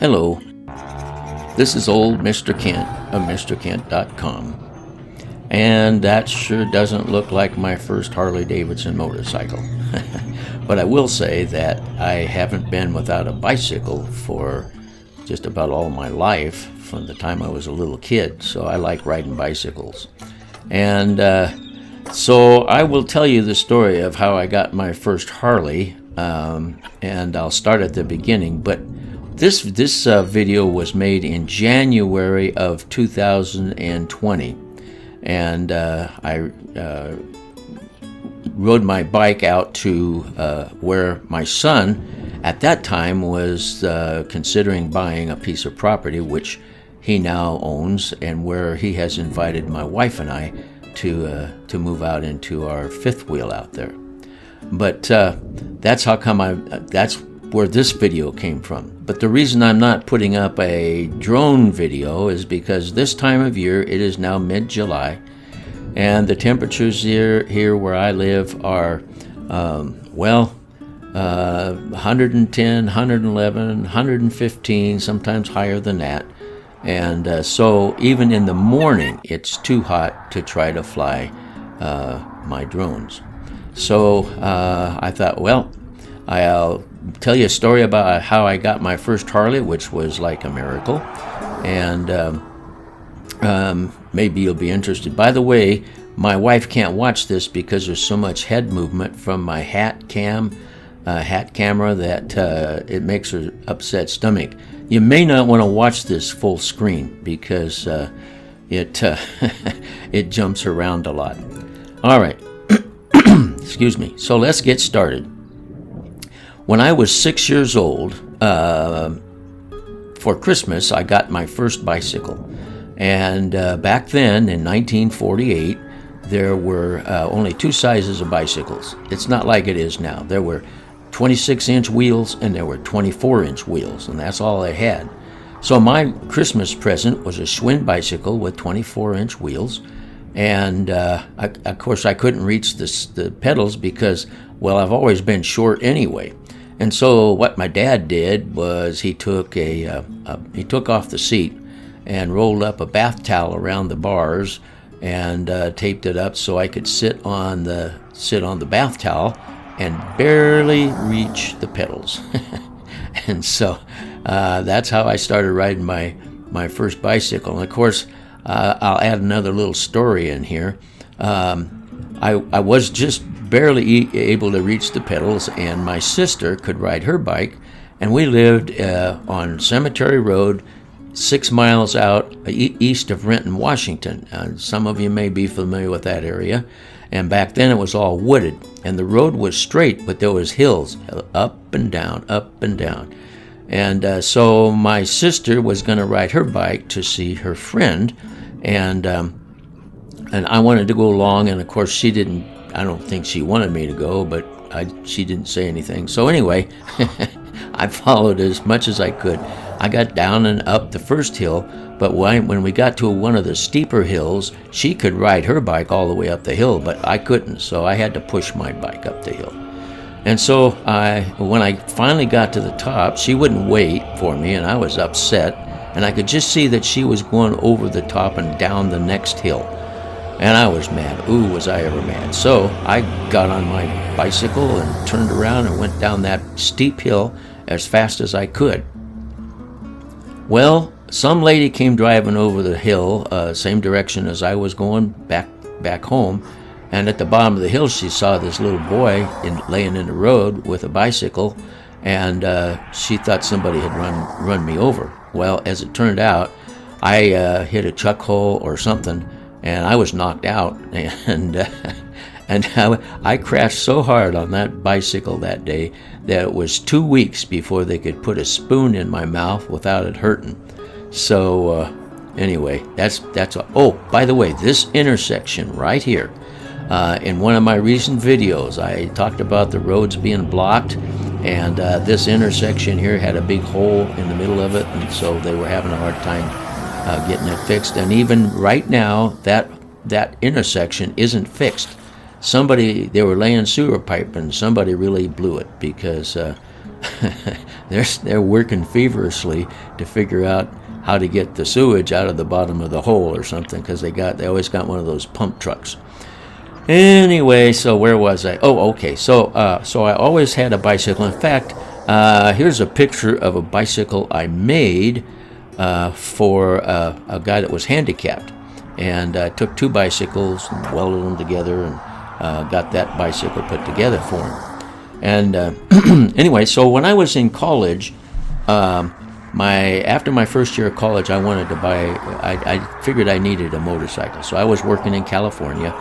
Hello, this is old Mr. Kent of MrKent.com, and that sure doesn't look like my first Harley-Davidson motorcycle. But I will say that I haven't been without a bicycle for just about all my life, from the time I was a little kid, so I like riding bicycles. And so I will tell you the story of how I got my first Harley, and I'll start at the beginning. But this video was made in January of 2020, and I rode my bike out to where my son at that time was considering buying a piece of property, which he now owns, and where he has invited my wife and I to move out into our fifth wheel out there. But that's how come that's where this video came from. But the reason I'm not putting up a drone video is because this time of year, it is now mid-July, and the temperatures here where I live are 110, 111, 115, sometimes higher than that. And so even in the morning, it's too hot to try to fly my drones. So I thought, well, I'll tell you a story about how I got my first Harley, which was like a miracle. And maybe you'll be interested. By the way, my wife can't watch this because there's so much head movement from my hat camera that it makes her upset stomach. You may not want to watch this full screen because it jumps around a lot. All right. Excuse me. So let's get started. When I was 6 years old, for Christmas, I got my first bicycle. And back then, in 1948, there were only two sizes of bicycles. It's not like it is now. There were 26-inch wheels and there were 24-inch wheels, and that's all they had. So my Christmas present was a Schwinn bicycle with 24-inch wheels. And of course, I couldn't reach the pedals because, well, I've always been short anyway. And so what my dad did was he took off the seat and rolled up a bath towel around the bars and taped it up so I could sit on the bath towel and barely reach the pedals. And so that's how I started riding my first bicycle. And of course, I'll add another little story in here. I was just barely able to reach the pedals, and my sister could ride her bike, and we lived on Cemetery Road, 6 miles out east of Renton, Washington. Some of you may be familiar with that area. And back then it was all wooded, and the road was straight, but there was hills up and down, up and down. And so my sister was going to ride her bike to see her friend, and I wanted to go along, and of course she didn't. I don't think she wanted me to go, but she didn't say anything. So anyway, I followed as much as I could. I got down and up the first hill, but when we got to one of the steeper hills, she could ride her bike all the way up the hill, but I couldn't, so I had to push my bike up the hill. And so when I finally got to the top, she wouldn't wait for me, and I was upset, and I could just see that she was going over the top and down the next hill. And I was mad. Ooh, was I ever mad. So I got on my bicycle and turned around and went down that steep hill as fast as I could. Well, some lady came driving over the hill, same direction as I was going back home, and at the bottom of the hill she saw this little boy laying in the road with a bicycle, and she thought somebody had run me over. Well, as it turned out, I hit a chuck hole or something, and I was knocked out, and I crashed so hard on that bicycle that day that it was 2 weeks before they could put a spoon in my mouth without it hurting. So anyway, that's all. Oh, by the way, this intersection right here, in one of my recent videos, I talked about the roads being blocked, and this intersection here had a big hole in the middle of it, and so they were having a hard time getting it fixed. And even right now, that intersection isn't fixed. They were laying sewer pipe, and somebody really blew it, because they're working feverishly to figure out how to get the sewage out of the bottom of the hole or something, because they always got one of those pump trucks. Anyway, so where was I? Oh, okay. So I always had a bicycle. In fact, here's a picture of a bicycle I made for a guy that was handicapped, and took two bicycles and welded them together and got that bicycle put together for him. And anyway, so when I was in college, after my first year of college, I wanted to buy. I figured I needed a motorcycle, so I was working in California,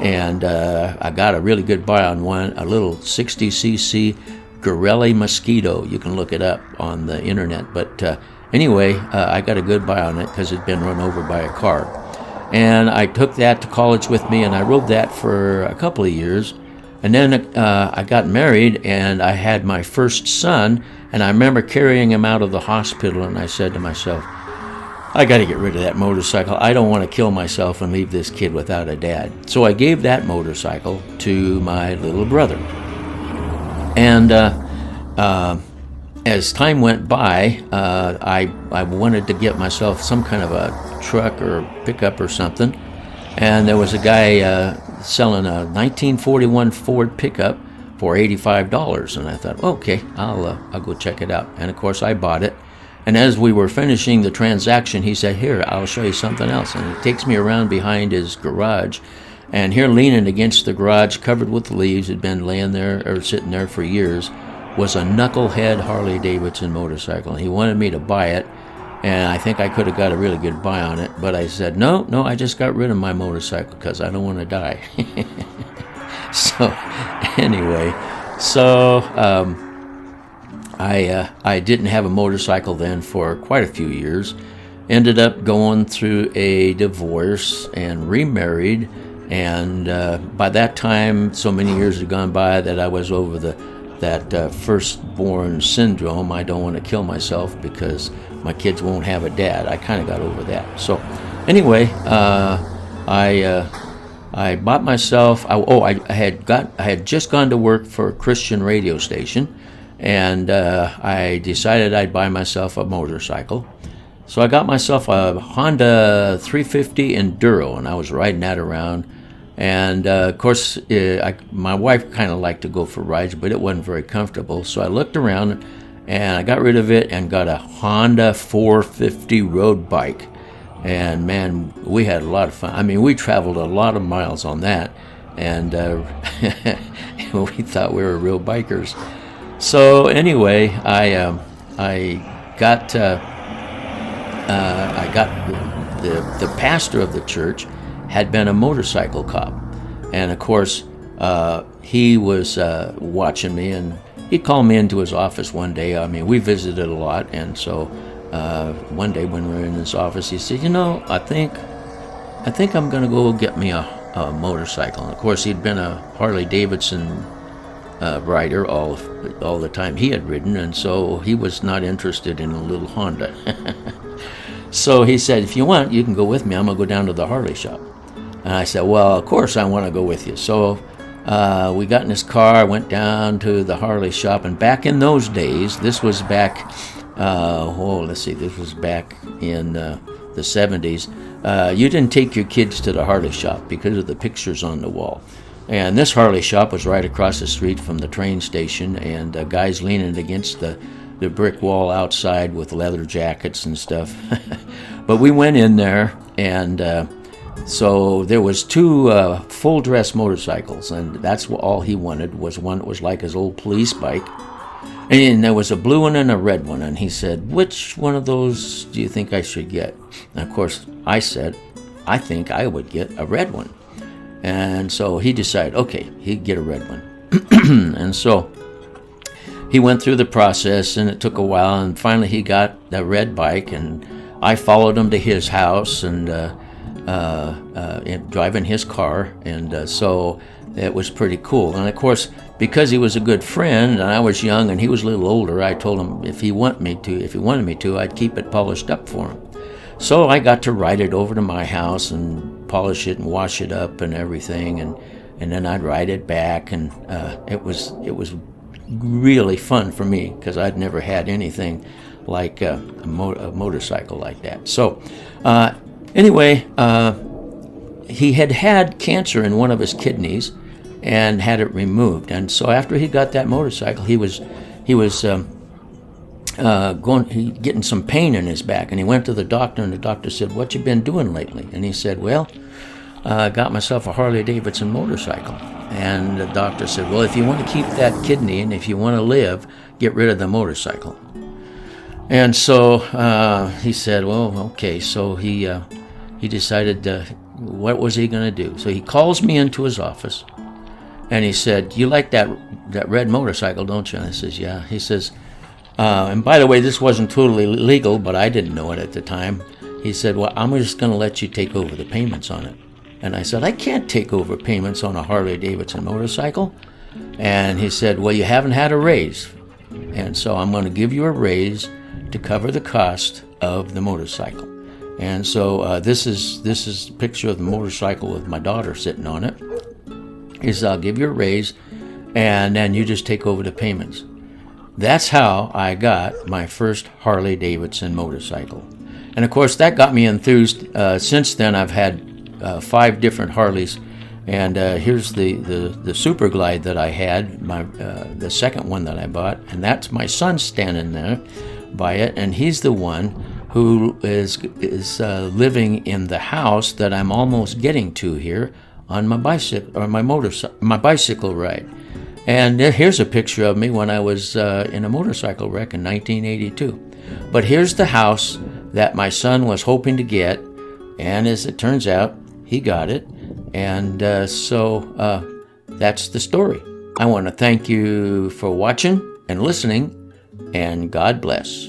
and I got a really good buy on one, a little 60cc Gorelli Mosquito. You can look it up on the internet, but anyway, I got a good buy on it because it'd been run over by a car. And I took that to college with me, and I rode that for a couple of years. And then I got married, and I had my first son, and I remember carrying him out of the hospital, and I said to myself, I got to get rid of that motorcycle. I don't want to kill myself and leave this kid without a dad. So I gave that motorcycle to my little brother. And as time went by, I wanted to get myself some kind of a truck or pickup or something, and there was a guy selling a 1941 Ford pickup for $85, and I thought, okay, I'll go check it out. And of course, I bought it. And as we were finishing the transaction, he said, "Here, I'll show you something else." And he takes me around behind his garage, and here, leaning against the garage, covered with leaves, had been laying there or sitting there for years, was a knucklehead Harley-Davidson motorcycle. He wanted me to buy it, and I think I could have got a really good buy on it, but I said, no, I just got rid of my motorcycle because I don't want to die. So anyway, I didn't have a motorcycle then for quite a few years. Ended up going through a divorce and remarried, and by that time, so many years had gone by that I was over that firstborn syndrome. I don't want to kill myself because my kids won't have a dad. I kind of got over that. So anyway, I bought myself. I had just gone to work for a Christian radio station, and I decided I'd buy myself a motorcycle. So I got myself a Honda 350 Enduro, and I was riding that around. And of course, my wife kind of liked to go for rides, but it wasn't very comfortable. So I looked around, and I got rid of it and got a Honda 450 road bike. And man, we had a lot of fun. I mean, we traveled a lot of miles on that, and we thought we were real bikers. So anyway, I got the pastor of the church had been a motorcycle cop, and of course he was watching me, and he called me into his office one day. I mean, we visited a lot, and so one day when we were in his office, he said, I think I'm going to go get me a motorcycle. And of course, he'd been a Harley-Davidson rider all the time he had ridden, and so he was not interested in a little Honda. So he said, if you want, you can go with me. I'm going to go down to the Harley shop. And I said, well, of course I want to go with you. So we got in his car, went down to the Harley shop, and back in those days, this was back, this was back in the 70s, you didn't take your kids to the Harley shop because of the pictures on the wall. And this Harley shop was right across the street from the train station, and guys leaning against the brick wall outside with leather jackets and stuff. But we went in there, and so there was two full-dress motorcycles, and that's all he wanted, was one that was like his old police bike. And there was a blue one and a red one, and he said, which one of those do you think I should get? And of course, I said, I think I would get a red one. And so he decided, okay, he'd get a red one. And so he went through the process, and it took a while, and finally he got the red bike, and I followed him to his house, and driving his car, and so it was pretty cool. And of course, because he was a good friend, and I was young and he was a little older, I told him if he wanted me to, I'd keep it polished up for him. So I got to ride it over to my house and polish it and wash it up and everything, and then I'd ride it back, and it was really fun for me because I'd never had anything like a motorcycle like that. So anyway, he had cancer in one of his kidneys and had it removed. And so after he got that motorcycle, he was getting some pain in his back, and he went to the doctor, and the doctor said, "What you been doing lately?" And he said, "Well, I got myself a Harley-Davidson motorcycle." And the doctor said, "Well, if you want to keep that kidney and if you want to live, get rid of the motorcycle." And so he said, "Well, okay." So he decided what was he going to do. So he calls me into his office, and he said, "You like that red motorcycle, don't you?" And I says, "Yeah." He says, and by the way, this wasn't totally legal, but I didn't know it at the time. He said, "Well, I'm just going to let you take over the payments on it." And I said, "I can't take over payments on a Harley-Davidson motorcycle." And he said, "Well, you haven't had a raise, and so I'm going to give you a raise to cover the cost of the motorcycle." And so this is a picture of the motorcycle with my daughter sitting on it. He says, "I'll give you a raise, and then you just take over the payments." That's how I got my first Harley-Davidson motorcycle. And of course, that got me enthused. Since then, I've had 5 different Harleys. And here's the Super Glide that I had, the second one that I bought. And that's my son standing there by it. And he's the one who is living in the house that I'm almost getting to here on my bicycle, or my bicycle ride. And here's a picture of me when I was in a motorcycle wreck in 1982. But here's the house that my son was hoping to get, and as it turns out, he got it. And so that's the story. I want to thank you for watching and listening, and God bless.